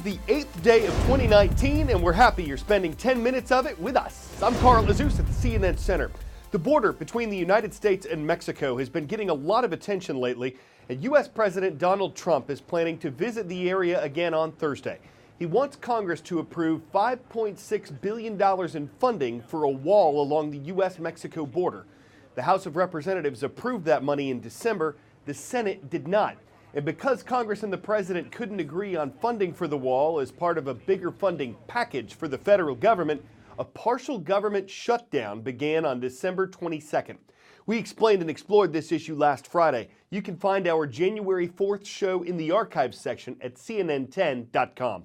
the 8th day of 2019, and we're happy you're spending 10 minutes of it with us. I'm Carl Azus at the CNN Center. The border between the United States and Mexico has been getting a lot of attention lately, and U.S. President Donald Trump is planning to visit the area again on Thursday. He wants Congress to approve $5.6 billion in funding for a wall along the U.S.-Mexico border. The House of Representatives approved that money in December. The Senate did not. And because Congress and the president couldn't agree on funding for the wall as part of a bigger funding package for the federal government, a partial government shutdown began on December 22nd. We explained and explored this issue last Friday. You can find our January 4th show in the archives section at CNN10.com.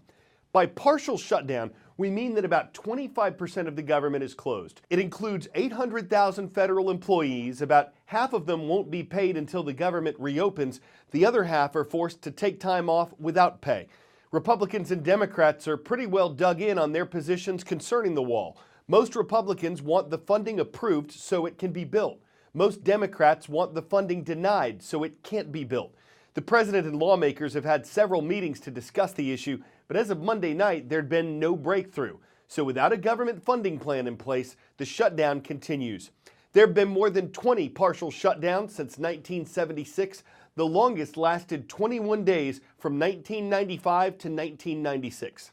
By partial shutdown, we mean that about 25% of the government is closed. It includes 800,000 federal employees. About half of them won't be paid until the government reopens. The other half are forced to take time off without pay. Republicans and Democrats are pretty well dug in on their positions concerning the wall. Most Republicans want the funding approved so it can be built. Most Democrats want the funding denied so it can't be built. The president and lawmakers have had several meetings to discuss the issue, but as of Monday night, there'd been no breakthrough. So without a government funding plan in place, the shutdown continues. There have been more than 20 partial shutdowns since 1976. The longest lasted 21 days from 1995 to 1996.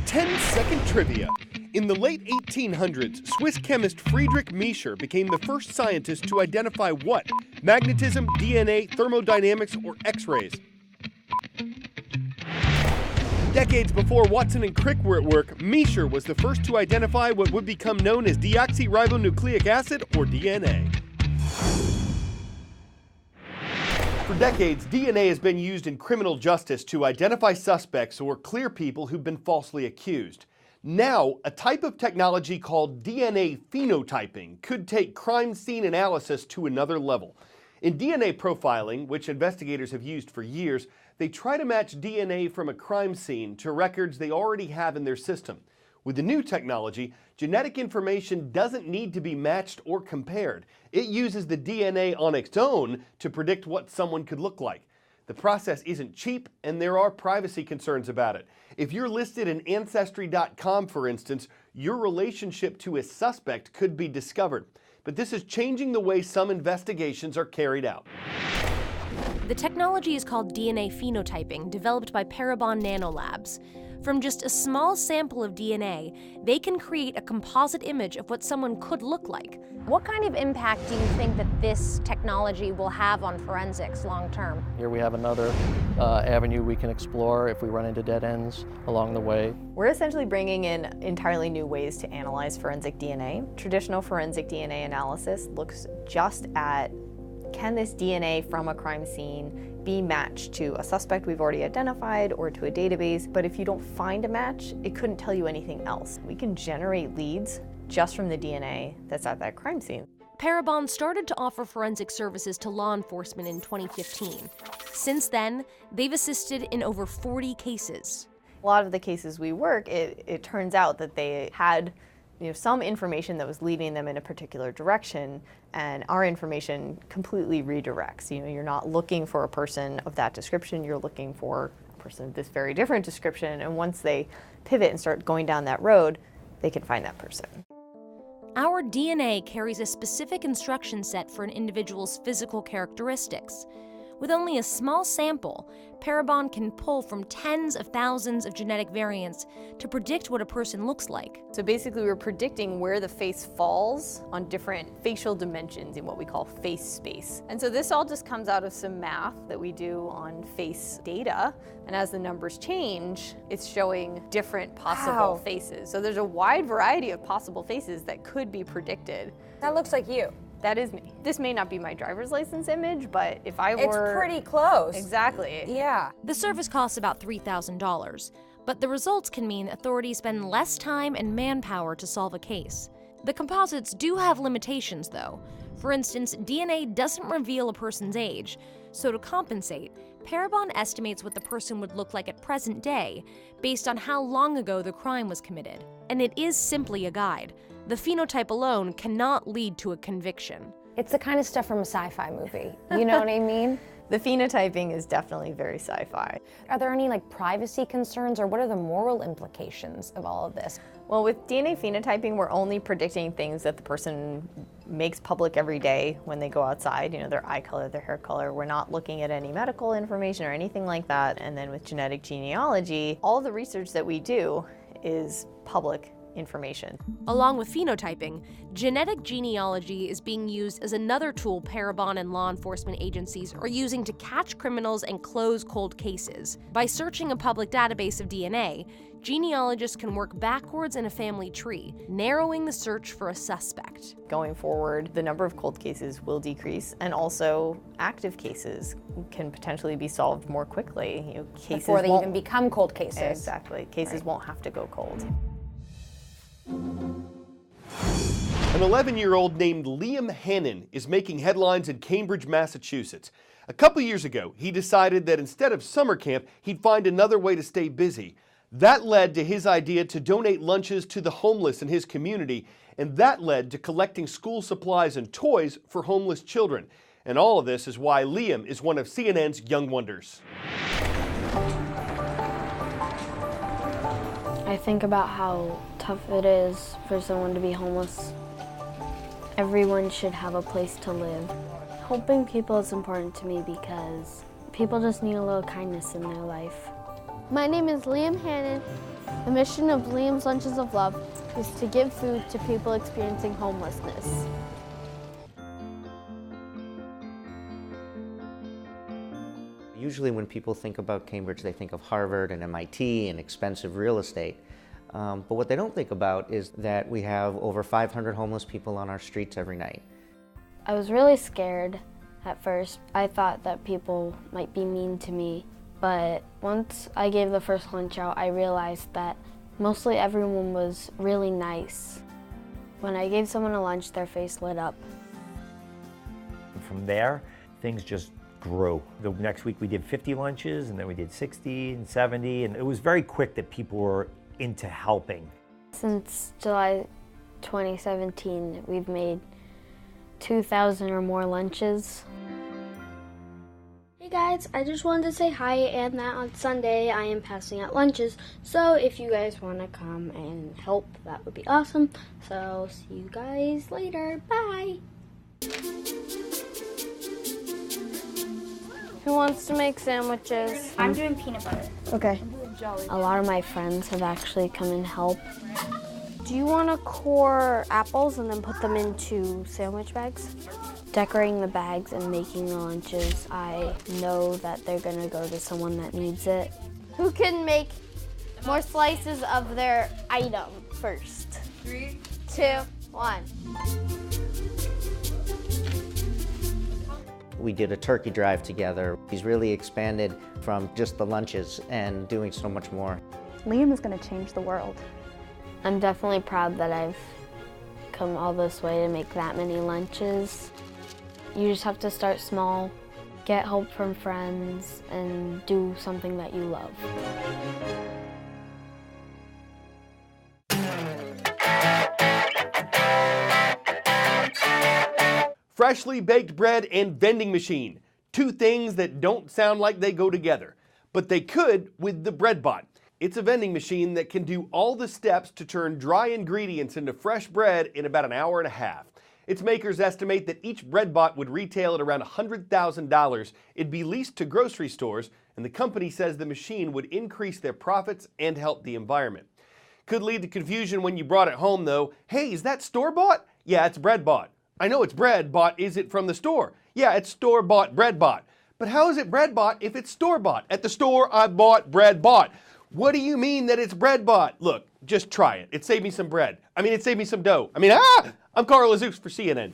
10-second trivia. In the late 1800s, Swiss chemist Friedrich Miescher became the first scientist to identify what? Magnetism, DNA, thermodynamics, or X-rays? Decades before Watson and Crick were at work, Miescher was the first to identify what would become known as deoxyribonucleic acid, or DNA. For decades, DNA has been used in criminal justice to identify suspects or clear people who've been falsely accused. Now, a type of technology called DNA phenotyping could take crime scene analysis to another level. In DNA profiling, which investigators have used for years, they try to match DNA from a crime scene to records they already have in their system. With the new technology, genetic information doesn't need to be matched or compared. It uses the DNA on its own to predict what someone could look like. The process isn't cheap, and there are privacy concerns about it. If you're listed in Ancestry.com, for instance, your relationship to a suspect could be discovered. But this is changing the way some investigations are carried out. The technology is called DNA phenotyping, developed by Parabon Nanolabs. From just a small sample of DNA, they can create a composite image of what someone could look like. What kind of impact do you think that this technology will have on forensics long term? Here we have another avenue we can explore if we run into dead ends along the way. We're essentially bringing in entirely new ways to analyze forensic DNA. Traditional forensic DNA analysis looks just at, can this DNA from a crime scene be matched to a suspect we've already identified or to a database? But if you don't find a match, it couldn't tell you anything else. We can generate leads just from the DNA that's at that crime scene. Parabon started to offer forensic services to law enforcement in 2015. Since then, they've assisted in over 40 cases. A lot of the cases we work, it turns out that they had some information that was leading them in a particular direction, and our information completely redirects. You're not looking for a person of that description, you're looking for a person of this very different description, and once they pivot and start going down that road, they can find that person. Our DNA carries a specific instruction set for an individual's physical characteristics. With only a small sample, Parabon can pull from tens of thousands of genetic variants to predict what a person looks like. So basically we're predicting where the face falls on different facial dimensions in what we call face space. And so this all just comes out of some math that we do on face data. And as the numbers change, it's showing different possible faces. So there's a wide variety of possible faces that could be predicted. That looks like you. That is me. This may not be my driver's license image, but if I were... It's pretty close. Exactly. Yeah. The service costs about $3,000, but the results can mean authorities spend less time and manpower to solve a case. The composites do have limitations, though. For instance, DNA doesn't reveal a person's age, so to compensate, Parabon estimates what the person would look like at present day based on how long ago the crime was committed. And it is simply a guide. The phenotype alone cannot lead to a conviction. It's the kind of stuff from a sci-fi movie. You know what I mean? The phenotyping is definitely very sci-fi. Are there any privacy concerns, or what are the moral implications of all of this? Well, with DNA phenotyping, we're only predicting things that the person makes public every day when they go outside, their eye color, their hair color. We're not looking at any medical information or anything like that. And then with genetic genealogy, all the research that we do is public information. Along with phenotyping, genetic genealogy is being used as another tool Parabon and law enforcement agencies are using to catch criminals and close cold cases. By searching a public database of DNA, genealogists can work backwards in a family tree, narrowing the search for a suspect. Going forward, the number of cold cases will decrease, and also active cases can potentially be solved more quickly. Cases Before they even become cold cases. Exactly. Cases won't have to go cold. An 11-year-old named Liam Hannon is making headlines in Cambridge, Massachusetts. A couple years ago, he decided that instead of summer camp, he'd find another way to stay busy. That led to his idea to donate lunches to the homeless in his community, and that led to collecting school supplies and toys for homeless children. And all of this is why Liam is one of CNN's Young Wonders. I think about how tough it is for someone to be homeless. Everyone should have a place to live. Helping people is important to me because people just need a little kindness in their life. My name is Liam Hannon. The mission of Liam's Lunches of Love is to give food to people experiencing homelessness. Usually when people think about Cambridge, they think of Harvard and MIT and expensive real estate. But what they don't think about is that we have over 500 homeless people on our streets every night. I was really scared at first. I thought that people might be mean to me, but once I gave the first lunch out, I realized that mostly everyone was really nice. When I gave someone a lunch, their face lit up. From there, things just grew. The next week we did 50 lunches, and then we did 60 and 70, and it was very quick that people were into helping. Since July 2017, we've made 2,000 or more lunches. Hey guys, I just wanted to say hi and that on Sunday I am passing out lunches. So if you guys want to come and help, that would be awesome. So see you guys later. Bye. Who wants to make sandwiches? I'm doing peanut butter. Okay. A lot of my friends have actually come and helped. Do you want to core apples and then put them into sandwich bags? Decorating the bags and making the lunches, I know that they're gonna go to someone that needs it. Who can make more slices of their item first? 3, 2, 1. We did a turkey drive together. He's really expanded from just the lunches and doing so much more. Liam is going to change the world. I'm definitely proud that I've come all this way to make that many lunches. You just have to start small, get help from friends, and do something that you love. Freshly baked bread and vending machine. Two things that don't sound like they go together, but they could with the BreadBot. It's a vending machine that can do all the steps to turn dry ingredients into fresh bread in about an hour and a half. Its makers estimate that each BreadBot would retail at around $100,000. It'd be leased to grocery stores, and the company says the machine would increase their profits and help the environment. Could lead to confusion when you brought it home though. Hey, is that store-bought? Yeah, it's BreadBot. I know it's bread, bought. Is it from the store? Yeah, it's store-bought BreadBot. But how is it bread-bought if it's store-bought? At the store, I bought bread-bought. What do you mean that it's bread-bought? Look, just try it. It saved me some bread. It saved me some dough. I'm Carl Azus for CNN.